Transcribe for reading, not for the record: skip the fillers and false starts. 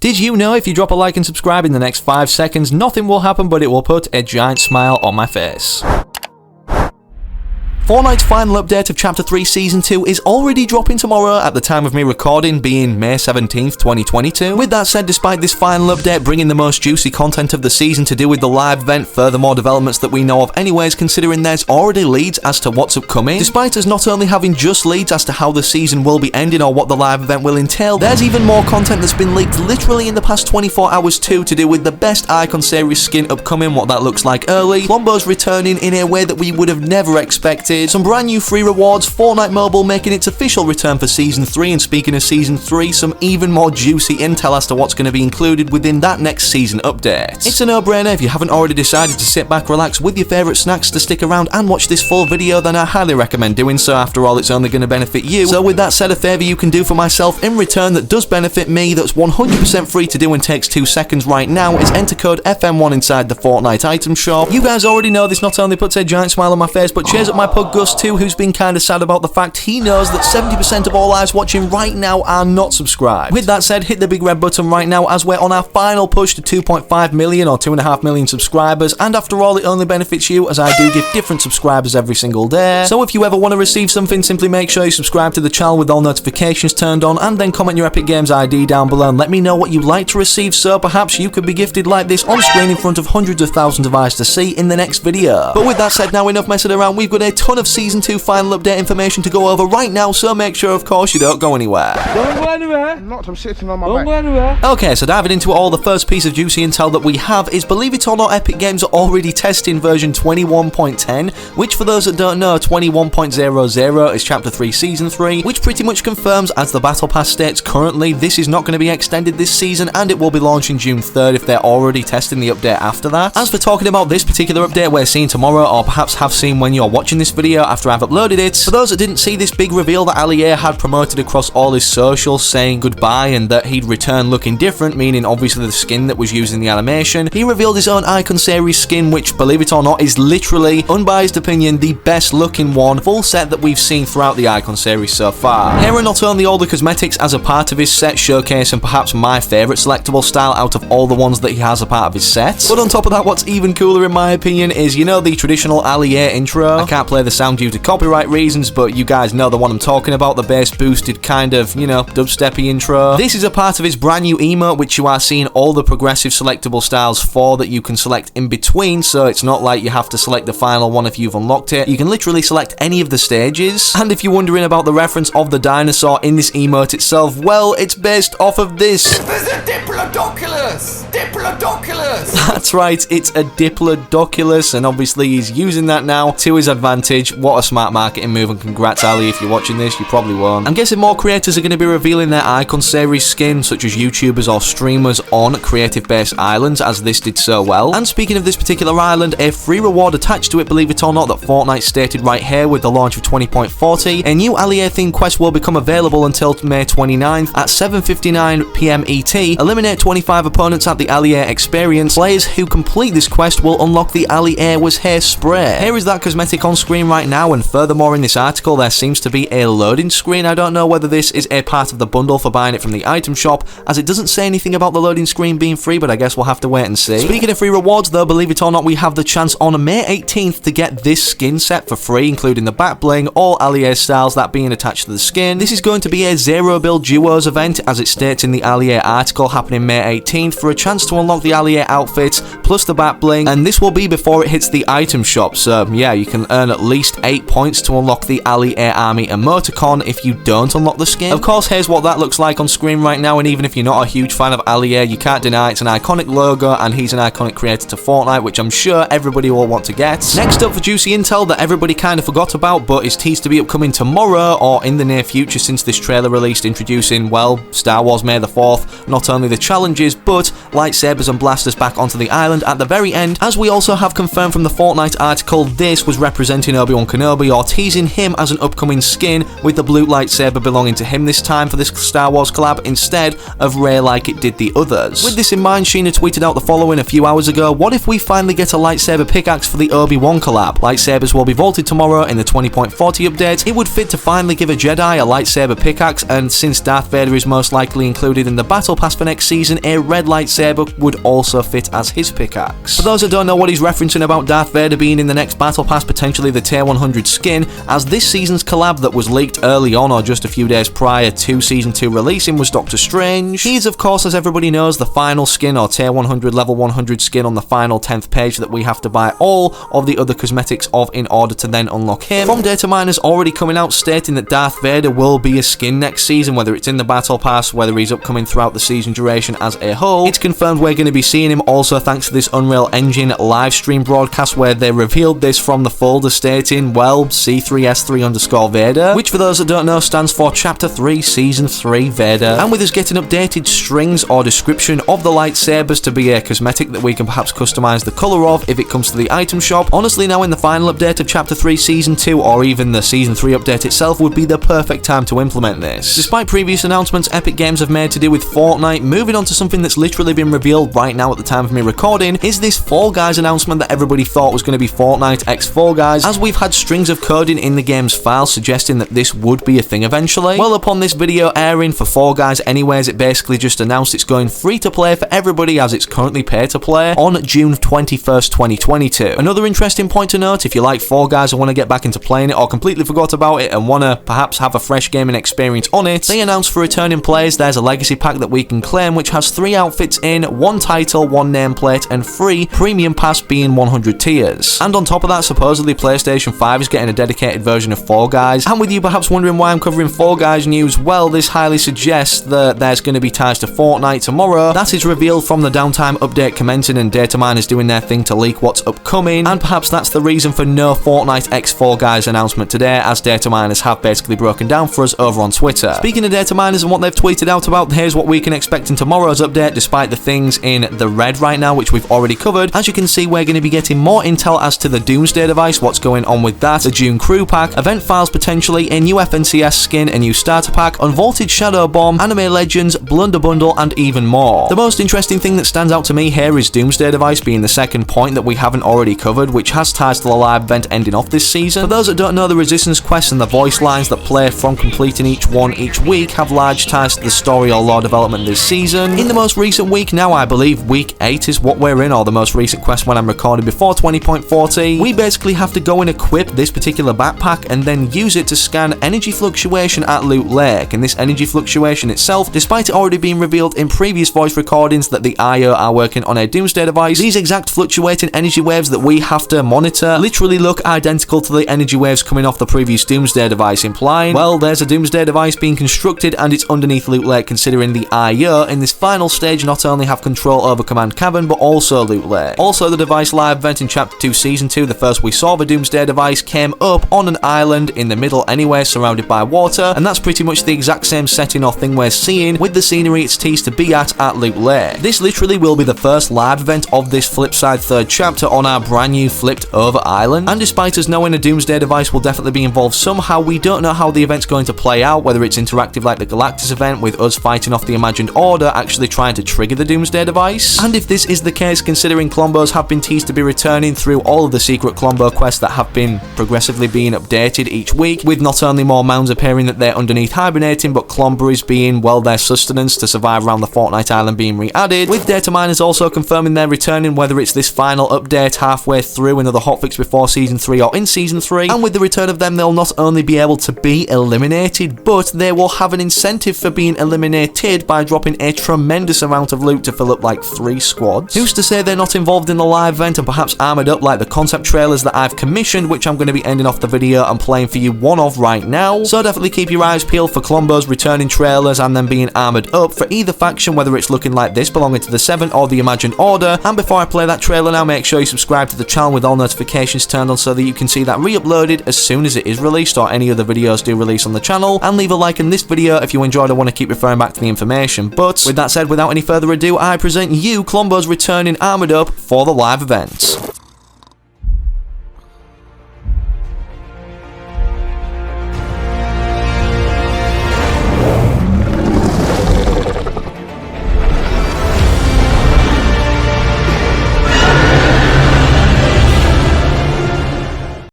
Did you know if you drop a like and subscribe in the next 5 seconds, nothing will happen but it will put a giant smile on my face? Fortnite's final update of Chapter 3 Season 2 is already dropping tomorrow at the time of me recording, being May 17th, 2022. With that said, despite this final update bringing the most juicy content of the season to do with the live event, furthermore developments that we know of anyways, considering there's already leads as to what's upcoming. Despite us not only having just leads as to how the season will be ending or what the live event will entail, there's even more content that's been leaked literally in the past 24 hours too, to do with the best Icon series skin upcoming, what that looks like early, Klombos returning in a way that we would have never expected, some brand new free rewards, Fortnite Mobile making its official return for Season 3, and speaking of Season 3, some even more juicy intel as to what's going to be included within that next season update. It's a no-brainer if you haven't already decided to sit back, relax with your favourite snacks to stick around and watch this full video, then I highly recommend doing so. After all, it's only going to benefit you. So with that said, a favour you can do for myself in return that does benefit me, that's 100% free to do and takes 2 seconds right now, is enter code FM1 inside the Fortnite item shop. You guys already know this not only puts a giant smile on my face, but cheers up my pug Gus too, who's been kinda sad about the fact he knows that 70% of all eyes watching right now are not subscribed. With that said, hit the big red button right now as we're on our final push to 2.5 million or 2.5 million subscribers, and after all, it only benefits you as I do give different subscribers every single day. So if you ever want to receive something, simply make sure you subscribe to the channel with all notifications turned on, and then comment your Epic Games ID down below and let me know what you'd like to receive, so perhaps you could be gifted like this on screen in front of hundreds of thousands of eyes to see in the next video. But with that said, now enough messing around, we've got a ton of Season 2 final update information to go over right now, so make sure of course you don't go anywhere. Don't go anywhere. I'm not, I'm sitting on my Don't back. go anywhere. Okay, so diving into all, the first piece of juicy intel that we have is, believe it or not, Epic Games are already testing version 21.10, which for those that don't know, 21.00 is Chapter 3 Season 3, which pretty much confirms, as the Battle Pass states currently, this is not going to be extended this season and it will be launching June 3rd if they're already testing the update after that. As for talking about this particular update we're seeing tomorrow, or perhaps have seen when you're watching this video after I've uploaded it, for those that didn't see this big reveal that Ali A had promoted across all his socials saying goodbye and that he'd return looking different, meaning obviously the skin that was used in the animation, he revealed his own Icon series skin, which, believe it or not, is literally, unbiased opinion, the best looking one, full set that we've seen throughout the Icon series so far. Here are not only all the cosmetics as a part of his set, showcasing perhaps my favourite selectable style out of all the ones that he has a part of his set, but on top of that, what's even cooler in my opinion is, you know, the traditional Ali A intro. I can't play the sound due to copyright reasons, but you guys know the one I'm talking about, the bass boosted kind of, you know, dubsteppy intro. This is a part of his brand new emote, which you are seeing all the progressive selectable styles for that you can select in between, so it's not like you have to select the final one if you've unlocked it. You can literally select any of the stages. And if you're wondering about the reference of the dinosaur in this emote itself, well, it's based off of this. There's a Diplodocus! Diplodocus! That's right, it's a Diplodocus, and obviously he's using that now to his advantage. What a smart marketing move, and congrats Ali, if you're watching this, you probably won't. I'm guessing more creators are going to be revealing their Icon series skin, such as YouTubers or streamers on creative-based islands, as this did so well. And speaking of this particular island, a free reward attached to it, believe it or not, that Fortnite stated right here with the launch of 20.40, a new Ali A themed quest will become available until May 29th at 7:59 PM ET. Eliminate 25 opponents at the Ali A experience. Players who complete this quest will unlock the Ali A was hair spray. Here is that cosmetic on screen right now, and furthermore in this article there seems to be a loading screen. I don't know whether this is a part of the bundle for buying it from the item shop, as it doesn't say anything about the loading screen being free, but I guess we'll have to wait and see. Speaking of free rewards though, believe it or not, we have the chance on May 18th to get this skin set for free, including the back bling, all Ali A styles that being attached to the skin. This is going to be a zero build duos event, as it states in the Ali A article, happening May 18th, for a chance to unlock the Ali A outfits plus the back bling, and this will be before it hits the item shop, so yeah, you can earn at least 8 points to unlock the Ali A Army emoticon if you don't unlock the skin. Of course, here's what that looks like on screen right now, and even if you're not a huge fan of Ali A, you can't deny it's an iconic logo, and he's an iconic creator to Fortnite, which I'm sure everybody will want to get. Next up for juicy intel that everybody kind of forgot about, but is teased to be upcoming tomorrow or in the near future since this trailer released, introducing, well, Star Wars May the 4th, not only the challenges, but lightsabers and blasters back onto the island at the very end, as we also have confirmed from the Fortnite article this was representing Obi-Wan Kenobi, or teasing him as an upcoming skin, with the blue lightsaber belonging to him this time for this Star Wars collab instead of Rey like it did the others. With this in mind, Sheena tweeted out the following a few hours ago: what if we finally get a lightsaber pickaxe for the Obi-Wan collab? Lightsabers will be vaulted tomorrow in the 20.40 update. It would fit to finally give a Jedi a lightsaber pickaxe, and since Darth Vader is most likely included in the battle pass for next season, a red lightsaber would also fit as his pickaxe. For those that don't know what he's referencing about Darth Vader being in the next battle pass, potentially the tier 100 skin, as this season's collab that was leaked early on or just a few days prior to season 2 releasing was Doctor Strange. He is, of course, as everybody knows, the final skin or tier 100 level 100 skin on the final 10th page that we have to buy all of the other cosmetics of in order to then unlock him. From data miners already coming out stating that Darth Vader will be a skin next season, whether it's in the battle pass, whether he's upcoming throughout the season duration as a whole. It's confirmed we're going to be seeing him also thanks to this Unreal Engine live stream broadcast where they revealed this from the folder stating, well, C3S3_Vader, which for those that don't know stands for Chapter 3 Season 3 Vader. And with us getting updated strings or description of the lightsabers to be a cosmetic that we can perhaps customize the color of if it comes to the item shop, honestly now in the final update of Chapter 3 Season 2 or even the Season 3 update itself would be the perfect time to implement this. Despite previous announcements Epic Games have made to do with Fortnite, moving on to something that's literally been revealed right now at the time of me recording is this Fall Guys announcement that everybody thought was going to be Fortnite x Fall Guys, as we've had strings of coding in the game's file suggesting that this would be a thing eventually. Well, upon this video airing for Fall Guys anyways, it basically just announced it's going free to play for everybody as it's currently pay to play on June 21st, 2022. Another interesting point to note, if you like Fall Guys and want to get back into playing it or completely forgot about it and want to perhaps have a fresh gaming experience on it, they announced for returning players there's a legacy pack that we can claim which has 3 outfits in, 1 title, 1 nameplate and 3 premium pass being 100 tiers. And on top of that, supposedly PlayStation 5 is getting a dedicated version of Fall Guys. And with you perhaps wondering why I'm covering Fall Guys news, well, this highly suggests that there's going to be ties to Fortnite tomorrow. That is revealed from the downtime update commencing and data miners doing their thing to leak what's upcoming, and perhaps that's the reason for no Fortnite x Fall Guys announcement today, as data miners have basically broken down for us over on Twitter. Speaking of data miners and what they've tweeted out about, here's what we can expect in tomorrow's update despite the things in the red right now which we've already covered. As you can see, we're going to be getting more intel as to the Doomsday Device, what's going on with that, the June crew pack, event files potentially, a new FNCS skin, a new starter pack, unvaulted Shadow Bomb, anime legends, blunder bundle and even more. The most interesting thing that stands out to me here is Doomsday Device being the second point that we haven't already covered, which has ties to the live event ending off this season. For those that don't know, the resistance quests and the voice lines that play from completing each one each week have large ties to the story or lore development this season. In the most recent week now, I believe week 8 is what we're in, or the most recent quest when I'm recording before 20.40, we basically have to go and equip this particular backpack and then use it to scan energy fluctuation at Loot Lake. And this energy fluctuation itself, despite it already being revealed in previous voice recordings that the IO are working on a Doomsday Device, these exact fluctuating energy waves that we have to monitor literally look identical to the energy waves coming off the previous Doomsday Device, implying, well, there's a Doomsday Device being constructed and it's underneath Loot Lake, considering the IO in this final stage not only have control over Command Cavern but also Loot Lake. Also, the Device live event in Chapter 2 Season 2, the first we saw of a Doomsday Device, came up on an island in the middle anyway, surrounded by water, and that's pretty much the exact same setting or thing we're seeing with the scenery it's teased to be at Loot Lake. This literally will be the first live event of this Flipside 3rd chapter on our brand new flipped over island, and despite us knowing a Doomsday Device will definitely be involved somehow, we don't know how the event's going to play out, whether it's interactive like the Galactus event with us fighting off the Imagined Order actually trying to trigger the Doomsday Device. And if this is the case, considering Klombos have been teased to be returning through all of the secret Klombo quests that have been progressively being updated each week, with not only more mounds appearing that they're underneath hibernating, but Klomberries being, well, their sustenance to survive around the Fortnite island being re-added, with data miners also confirming they're returning, whether it's this final update halfway through another hotfix before Season 3 or in Season 3, and with the return of them they'll not only be able to be eliminated, but they will have an incentive for being eliminated by dropping a tremendous amount of loot to fill up like 3 squads. Who's to say they're not involved in the live event and perhaps armoured up like the concept trailers that I've commissioned, which I'm going to be ending off the video and playing for you one of right now, so definitely keep your eyes peeled for Klombos returning trailers and them being armoured up for either faction, whether it's looking like this belonging to the 7 or the Imagined Order. And before I play that trailer now, make sure you subscribe to the channel with all notifications turned on so that you can see that re-uploaded as soon as it is released or any other videos do release on the channel, and leave a like in this video if you enjoyed or want to keep referring back to the information. But with that said, without any further ado, ado, I present you Klombos returning armored up for the live event.